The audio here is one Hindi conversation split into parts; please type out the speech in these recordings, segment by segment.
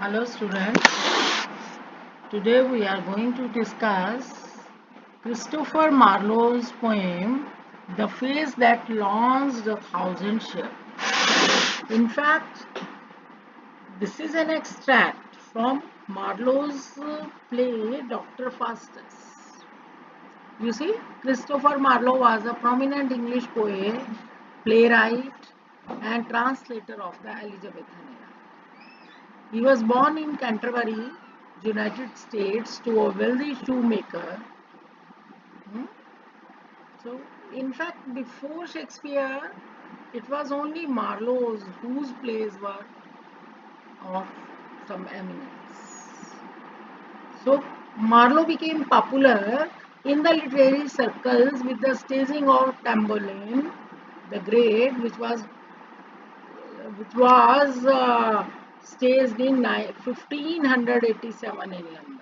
Hello students, today we are going to discuss Christopher Marlowe's poem The Face That Launched a Thousand Ships. In fact, this is an extract from Marlowe's play Dr. Faustus. You see, Christopher Marlowe was a prominent English poet, playwright and translator of the Elizabethan era. He was born in Canterbury, United States, to a wealthy shoemaker. Hmm? So, in fact, before Shakespeare, it was only Marlowe's whose plays were of some eminence. So, Marlowe became popular in the literary circles with the staging of Tamburlaine the Great, which was staged in 1587 in London.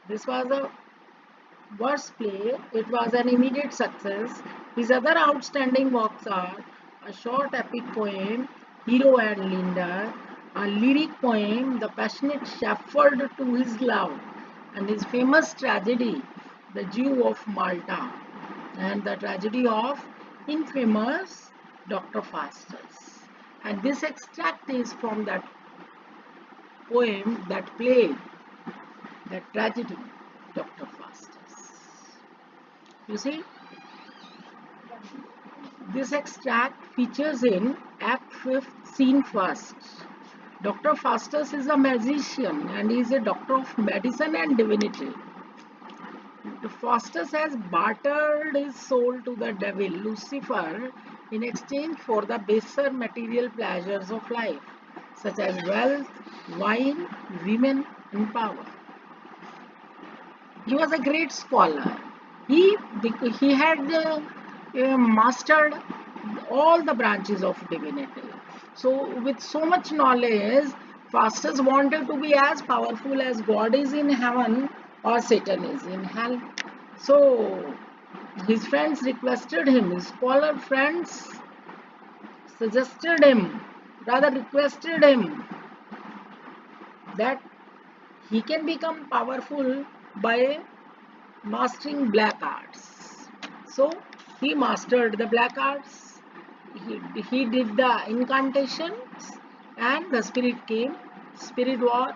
This was a verse play. It was an immediate success. His other outstanding works are a short epic poem, Hero and Linda, a lyric poem, The Passionate Shepherd to His Love, and his famous tragedy, The Jew of Malta, and the tragedy of infamous Dr. Faustus. And this extract is from that poem, that play, that tragedy, Dr. Faustus. You see, this extract features in Act 5th, Scene 1st. Dr. Faustus is a magician and he is a doctor of medicine and divinity. Faustus has bartered his soul to the devil, Lucifer, in exchange for the baser material pleasures of life, such as wealth, wine, women, and power. He was a great scholar. He, he had mastered all the branches of divinity. So, with so much knowledge, Faustus wanted to be as powerful as God is in heaven or Satan is in hell. So, his friends requested him, his scholar friends suggested him, rather requested him, that he can become powerful by mastering black arts. So he mastered the black arts, he did the incantations, and the spirit came. Spirit was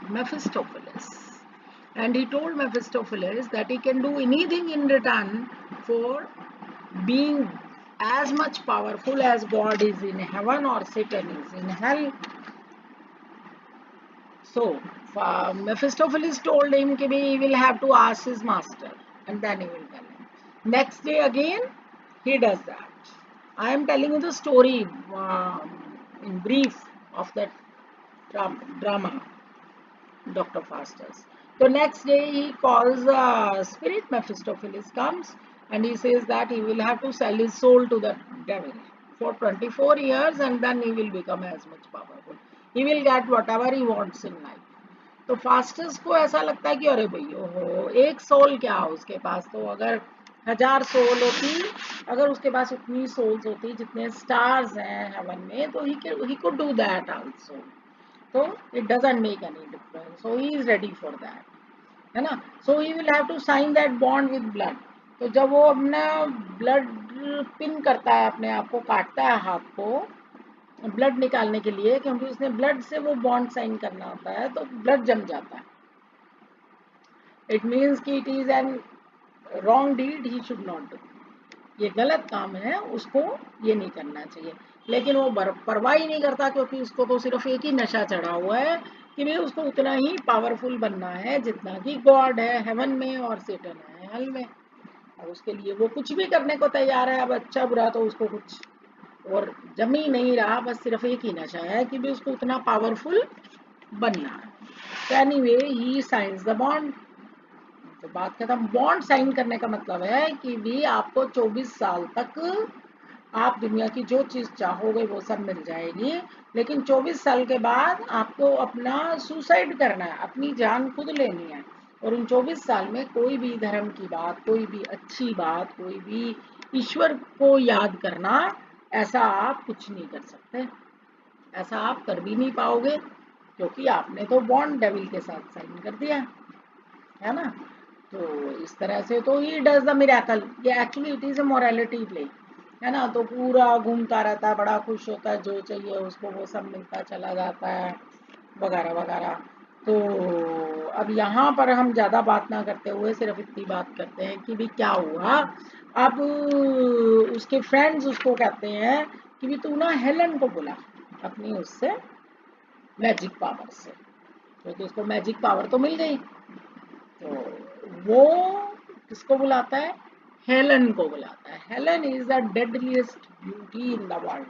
Mephistopheles. And he told Mephistopheles that he can do anything in return for being as much powerful as God is in heaven or Satan is in hell. So, Mephistopheles told him that he will have to ask his master and then he will tell him. Next day again, he does that. I am telling you the story in brief of that drama, Dr. Faustus. So next day he calls spirit. Mephistopheles comes and he says that he will have to sell his soul to the devil for 24 years and then he will become as much powerful. He will get whatever he wants in life. तो फास्टस को ऐसा लगता है कि अरे भाई ओहो एक सोल क्या उसके पास, तो अगर 1000 सोल होती, अगर उसके पास उतनी सोल्स होती जितने स्टार्स हैं हेवन में, तो he could do that also. So it doesn't make any difference. So he is ready for that, है ना. So he will have to sign that bond with blood. तो जब वो अपना ब्लड पिन करता है, अपने आप को काटता है हाथ को ब्लड निकालने के लिए, क्योंकि उसने ब्लड से वो बॉन्ड साइन करना होता है, तो ब्लड जम जाता है. इट मीन्स कि it is an wrong deed, he should not do. ये गलत काम है, उसको ये नहीं करना चाहिए. लेकिन वो परवाह ही नहीं करता, क्योंकि उसको तो सिर्फ एक ही नशा चढ़ा हुआ है कि भाई उसको उतना ही पावरफुल बनना है जितना कि गॉड है हेवन में और सेटन है हेल में. और उसके लिए वो कुछ भी करने को तैयार है. अब अच्छा बुरा तो उसको कुछ और जम ही नहीं रहा, बस सिर्फ एक ही नशा है कि भी उसको उतना पावरफुल बनना है. तो anyway he science the bond. तो बात खत्म. बॉन्ड साइन करने का मतलब है कि भी आपको 24 साल तक आप दुनिया की जो चीज चाहोगे वो सब मिल जाएगी, लेकिन 24 साल के बाद आपको अपना सुसाइड करना है, अपनी जान खुद लेनी है. और उन 24 साल में कोई भी धर्म की बात, कोई भी अच्छी बात, कोई भी ईश्वर को याद करना, ऐसा आप कुछ नहीं कर सकते. ऐसा आप कर भी नहीं पाओगे. क्योंकि आपने तो बॉन्ड डेविल के साथ साइन कर दिया, है ना। तो इस तरह से तो ही डज द मिरेकल। ये actually it is a morality play, है ना। तो पूरा घूमता रहता है, बड़ा खुश होता है, जो चाहिए उसको वो सब मिलता चला जाता है, वगैरह वगैरह। तो अब यहाँ पर हम ज़्यादा बात ना करते हुए सिर्फ इतनी बात करते हैं कि भी क्या हुआ। अब उसके फ्रेंड्स उसको कहते हैं कि भी तू ना हेलन को बुला अपनी उससे मैजिक पावर से, क्योंकि उसको मैजिक पावर तो मिल गई। तो वो किसको बुलाता है? हेलन को बुलाता है। Helen is the deadliest beauty in the world.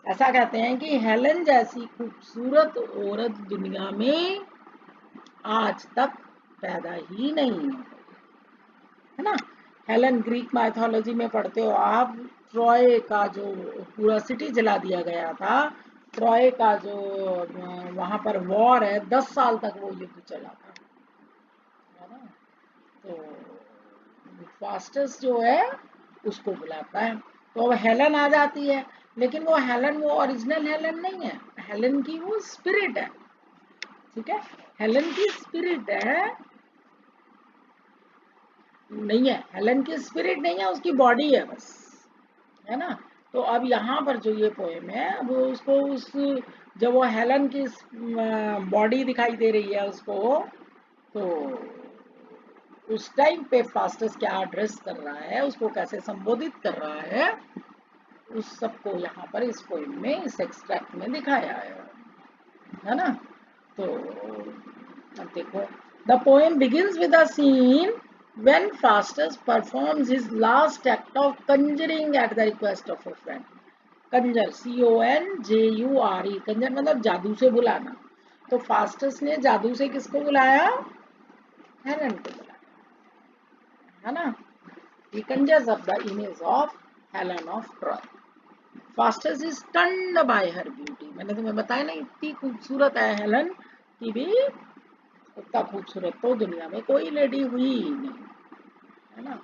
ऐसा कहते हैं कि हेलन जैसी खूबसूरत औरत दुनिया में आज तक पैदा ही नहीं हुई, है ना। हेलन ग्रीक माइथोलॉजी में पढ़ते हो आप, ट्रॉय का जो पूरा सिटी जला दिया गया था, ट्रॉय का जो वहां पर वॉर है, 10 साल तक वो युद्ध चला था, है ना। तो फास्टस जो है उसको बुलाता है। तो अब हेलन आ जाती है, लेकिन वो हेलन वो ओरिजिनल हेलन नहीं है, हेलन की वो स्पिरिट है, ठीक है। हेलन की स्पिरिट है, नहीं है, हेलन की स्पिरिट नहीं है, उसकी बॉडी है बस, है ना। तो अब यहाँ पर जो ये पोएम है, अब उसको उस जब वो हेलन की बॉडी दिखाई दे रही है उसको, तो उस टाइम पे फास्टस क्या एड्रेस कर रहा है, उसको कैसे संबोधित कर रहा है, उस सबको यहाँ पर इस पोएम में, इस एक्सट्रैक्ट में दिखाया है ना। तो अब देखो, the poem begins with a scene when Faustus performs his last act of conjuring at the request of a friend. Kanjar, CONJURE, Kanjar मतलब जादू से बुलाना। तो फास्टस ने जादू से किसको बुलाया? हेलन को बुलाया, है ना। He conjures up the image of Helen of Troy. Faustus is stunned bye her beauty. मैंने तुम्हें बताया ना, इतनी खूबसूरत है हेलन कि भी उतना खूबसूरत तो दुनिया में कोई लेडी हुई ही नहीं, है ना।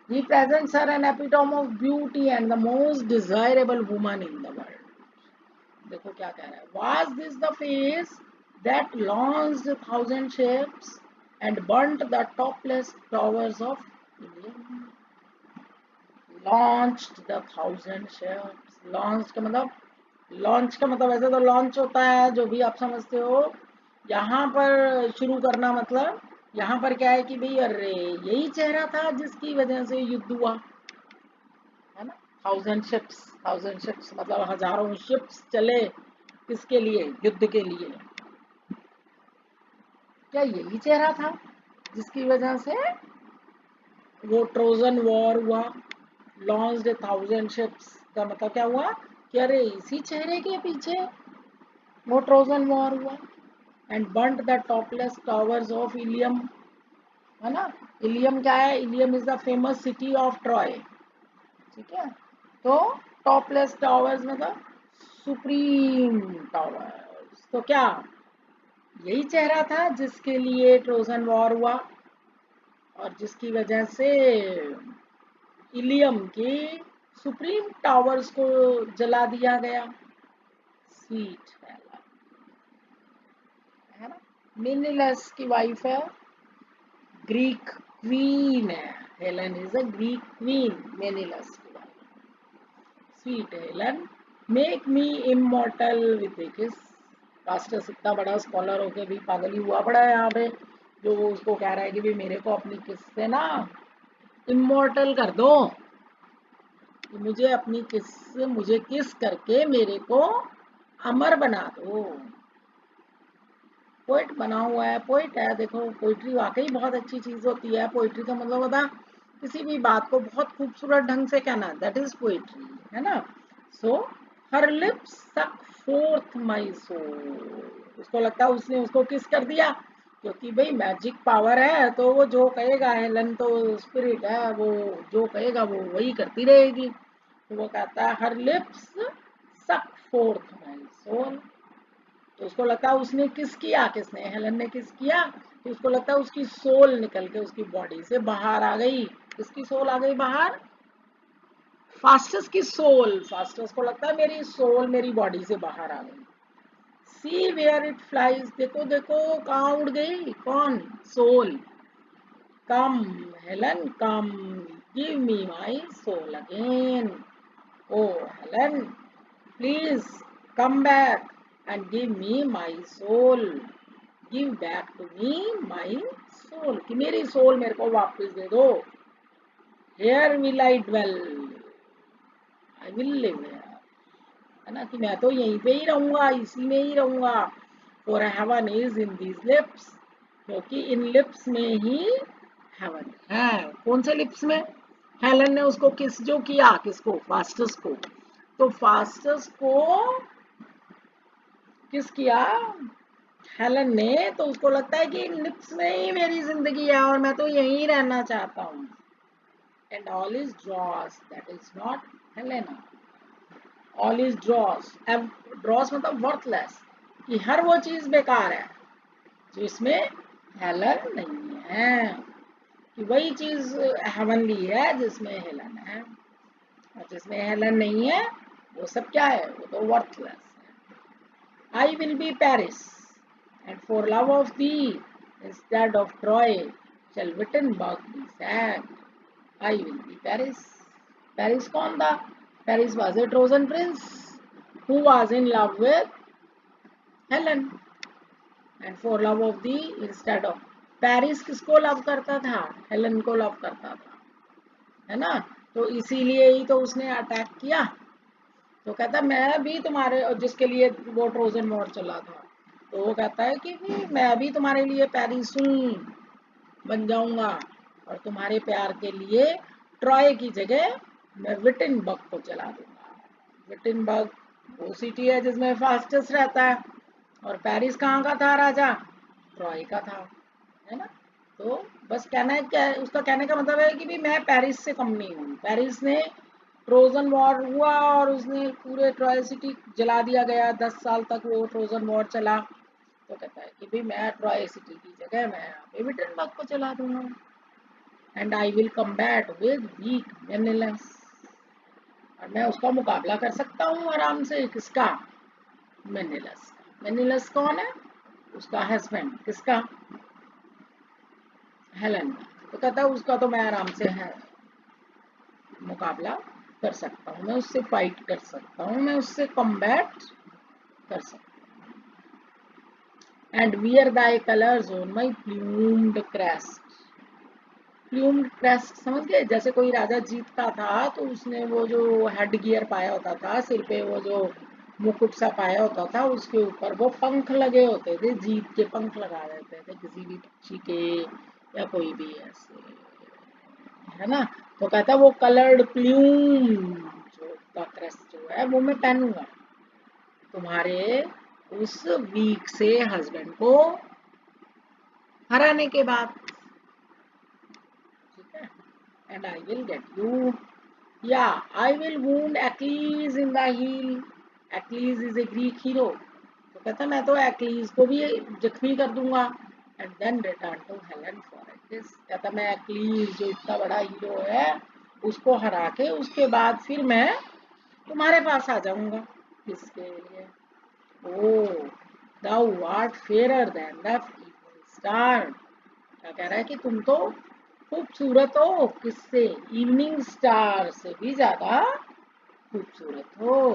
He presents her an epitome of beauty and the most desirable woman in the world. देखो क्या कह रहा है, Was this the face that launched 1,000 ships and burnt the topless towers of Ilium? Launched the 1,000 ships. Launched का मतलब, लॉन्च का मतलब ऐसे तो लॉन्च होता है जो भी आप समझते हो, यहाँ पर शुरू करना मतलब, यहाँ पर क्या है कि भाई अरे यही चेहरा था जिसकी वजह से युद्ध हुआ, है ना। 1,000 शिप्स मतलब हजारों शिप्स चले, किसके लिए? युद्ध के लिए। क्या यही चेहरा था जिसकी वजह से वो ट्रोजन वॉर हुआ? लॉन्च्ड 1,000 शिप्स का मतलब क्या हुआ कि अरे इसी चेहरे के पीछे वो ट्रोजन वॉर हुआ। And burnt the topless towers of Ilium, है ना। इलियम क्या है? Ilium is the famous city of Troy, ठीक है। तो टॉपलेस टावर्स मतलब सुप्रीम टावर्स, तो क्या यही चेहरा था जिसके लिए ट्रोजन वॉर हुआ और जिसकी वजह से इलियम के सुप्रीम टावर्स को जला दिया गया? स्वीट है ना। मेनिलस की वाइफ है, ग्रीक क्वीन है, Helen is a Greek queen, Menelaus की wife. Sweet Helen, make me immortal with a kiss. Faustus इतना बड़ा स्कॉलर होके भी पागल ही हुआ पड़ा है यहाँ पे, जो वो उसको कह रहा है कि भी मेरे को अपनी किस से ना इमॉर्टल कर दो, कि मुझे अपनी किस से, मुझे किस करके मेरे को अमर बना दो। पोइट बना हुआ है, पोइट है। देखो पोइट्री वाकई बहुत अच्छी चीज होती है। पोइट्री का मतलब होता किसी भी बात को बहुत खूबसूरत ढंग से कहना, दैट इज पोइट्री, है ना। सो हर लिप्स सक फोर्थ माय सोल। उसको लगता है उसने उसको किस कर दिया, क्योंकि भाई मैजिक पावर है, तो वो जो कहेगा, हेलन तो स्पिरिट है, वो जो कहेगा वो वही करती रहेगी। तो वो कहता है हर लिप्स सक फोर्थ माय सोल। तो उसको लगता है उसने किस किया, किसने? हेलन ने किस किया। तो उसको लगता है उसकी सोल निकल के उसकी बॉडी से बाहर आ गई। किसकी सोल आ गई बाहर? फास्टस की सोल। फास्टस को लगता है मेरी सोल मेरी बॉडी से बाहर आ गई। सी वेयर इट फ्लाइज, देखो देखो कहाँ उड़ गई, कौन, soul. Come Helen come, give me my soul again. O Helen please come back and give me my soul, give back to me my soul, कि मेरी सोल मेरे को वापस दे दो। Here will I dwell, I will live here, है ना, कि मैं तो यहीं पे ही रहूंगा, इसी में ही रहूंगा। For heaven is in these lips, क्योंकि इन लिप्स में ही हेवन है। कौन से लिप्स में? हेलन ने उसको किस जो किया, किसको, फास्टस को। तो फास्टस को किस किया, हेलन ने, तो उसको लगता है कि इन लिप्स में ही मेरी जिंदगी है और मैं तो यहीं रहना चाहता हूँ। And all is dross, that is not Helena. All is dross, अब ड्रॉस मतलब वर्थलेस, कि हर वो चीज बेकार है जिसमें हेलन नहीं है, कि वही चीज हेवनली है जिसमें हेलन है, और जिसमें हेलन नहीं है वो सब क्या है, वो तो वर्थलेस है। I will be Paris and for love of thee instead of Troy shall Wittenberg be sacked. I will be Paris, Paris कौन था? Paris was a Trojan prince who was in love with Helen and for love of the instead of, Paris किसको लव करता था? हेलन को लव करता था, है ना, तो इसीलिए ही तो उसने अटैक किया। तो कहता मैं भी तुम्हारे, जिसके लिए वो ट्रोजन वॉर चला था, तो वो कहता है कि मैं भी तुम्हारे लिए पेरिसूं बन जाऊंगा और तुम्हारे प्यार के लिए ट्रॉय की जगह मैं विटनबर्ग को चला दूंगा। विटनबर्ग वो सिटी है जिसमें फास्टस रहता है, और पेरिस कहाँ का था राजा? ट्रॉय का था, है ना। तो बस कहना है क्या, उसका कहने का मतलब है कि भी मैं पेरिस से कम नहीं हूँ। पेरिस ने ट्रोजन वॉर हुआ और उसने पूरे ट्रॉय सिटी जला दिया गया, 10 साल तक वो ट्रोजन वॉर चला। तो कहता है कि भाई मैं ट्रॉय सिटी की जगह मैं यहाँ पे विटनबर्ग को चला दूंगा। And I will combat with weak Menelaus, और मैं उसका मुकाबला कर सकता हूँ आराम से, किसका? मेनिलस। मेनिलस कौन है? उसका हस्बैंड, किसका? हेलन का। तो कहता है उसका तो मैं आराम से है मुकाबला कर सकता हूँ, मैं उससे फाइट कर सकता हूँ, मैं उससे कम्बैट कर सकता हूँ। And wear thy colours on my plumed crest, plumed crest समझ गए? जैसे कोई राजा जीतता था तो उसने वो जो हेड गियर पाया होता था, सिर पे वो जो मुकुट सा पाया होता था, उसके ऊपर वो पंख लगे होते थे, जीत के पंख लगा देते थे किसी भी पक्षी के या कोई भी ऐसे, है ना। तो कहता है वो कलर्ड प्लूम जो का क्रेस्ट जो है वो मैं पहनूंगा तुम्हारे उस वीक से हस्बैंड को हराने के बाद, ठीक है। And I will get you, या I will wound Achilles in the heel, Achilles is a Greek hero. तो कहता मैं तो एक्लीज को भी जख्मी कर दूंगा, and then return to Helen for a kiss. कहता मैं एक्लीज जो इतना बड़ा हीरो है उसको हरा के उसके बाद फिर मैं तुम्हारे पास आ जाऊंगा, किसके लिए? ओ thou art fairer than the evening star, क्या कह रहा है कि तुम तो खूबसूरत हो, किससे? इवनिंग स्टार से भी ज्यादा खूबसूरत हो।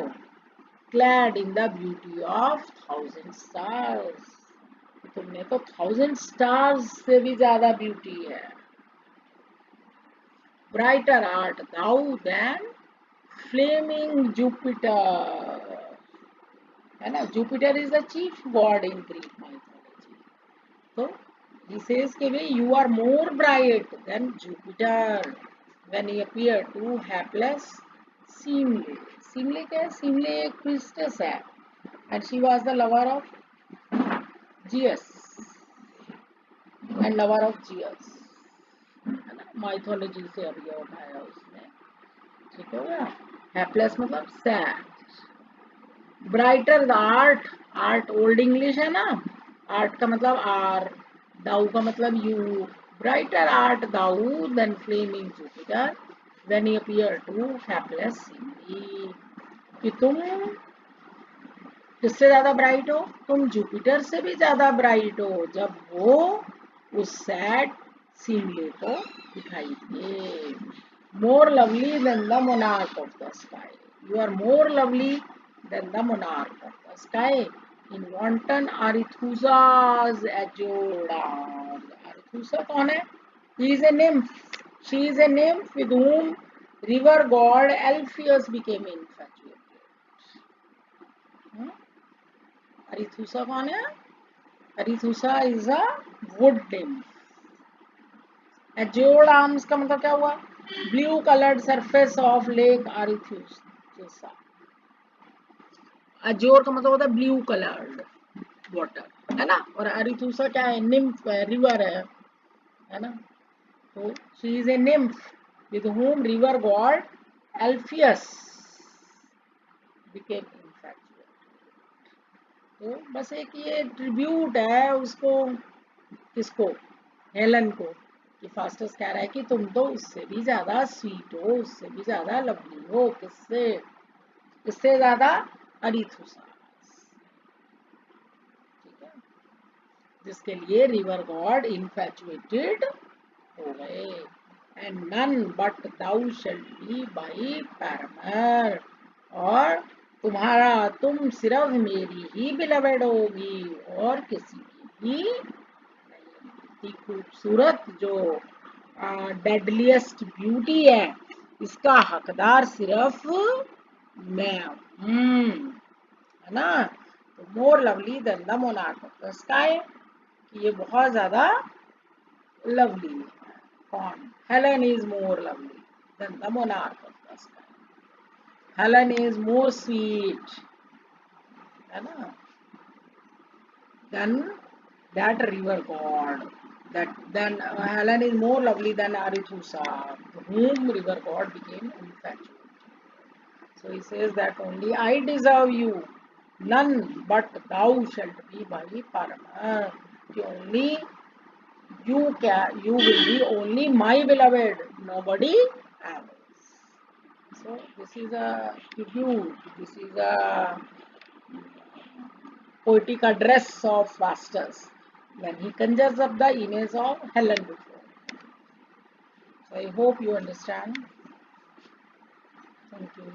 Clad in the beauty of 1000 stars, तुमने तो 1000 स्टार्स से भी ज्यादा ब्यूटी है। Brighter art thou than flaming Jupiter, है ना, Jupiter is the chief god in Greek mythology. तो he says कि भाई you are more bright than Jupiter when he appeared to hapless Semele। Semele क्या है? Semele एक priestess है and she was the lover of Zeus and lover of Zeus, है ना, माइथोलॉजी से अब ये उठाया उसने, ठीक हो गया। हैप्लेस मतलब sad. Brighter the art, art old English है ना, आर्ट का मतलब आर, दाऊ का मतलब you, brighter art thou than flaming Jupiter when he appear to hapless city, कि तुम किससे ज्यादा ब्राइट हो? तुम जुपिटर से भी ज्यादा ब्राइट हो जब वो उस सैड सीनले को दिखाई थे. More lovely than the monarch of the sky. You are more lovely than the monarch of the sky. In wanton Arethusa's Aegean. Arethusa कौन है? He is a nymph. She is a nymph with whom river god Alpheus became infatuated. Arethusa कौन है? Arethusa is a wood nymph. Azure arms का मतलब क्या हुआ? Blue colored surface of lake Arethusa. अजोर का मतलब होता है ब्लू कलर्ड वाटर, है ना. और अरिथुसा क्या है? निम्फ है, रिवर है ना. तो she is a nymph with whom river god Alpheus became infatuated. तो बस एक ये ट्रिब्यूट है उसको, किसको? हेलन को. कि फास्टस कह रहा है कि तुम तो उससे भी ज्यादा स्वीट हो, उससे भी ज्यादा लवली हो. किससे? किससे ज्यादा? अरिथुसा. जिसके लिए रिवर गॉड इन्फैचुएटेड हो गए. And none but thou shalt be my paramour. और तुम सिर्फ मेरी ही बिलवेड होगी और किसी की भी नहीं. इतनी खूबसूरत जो डेडलिएस्ट ब्यूटी है, इसका हकदार सिर्फ मैं हूँ, है ना. तो more lovely than the monarch of the sky. ये बहुत ज्यादा लवली है. कौन? Helen is more lovely than the monarch of the sky. Helen is more sweet, है ना, than that river god. That then Helen is more lovely than Arethusa, whom river god became infatuated. So he says that only I deserve you, none but thou shalt be my partner. Only you will be only my beloved, nobody else. So this is a tribute, this is a poetic address of Vastus when he conjures up the image of Helen before. So I hope you understand. Thank you.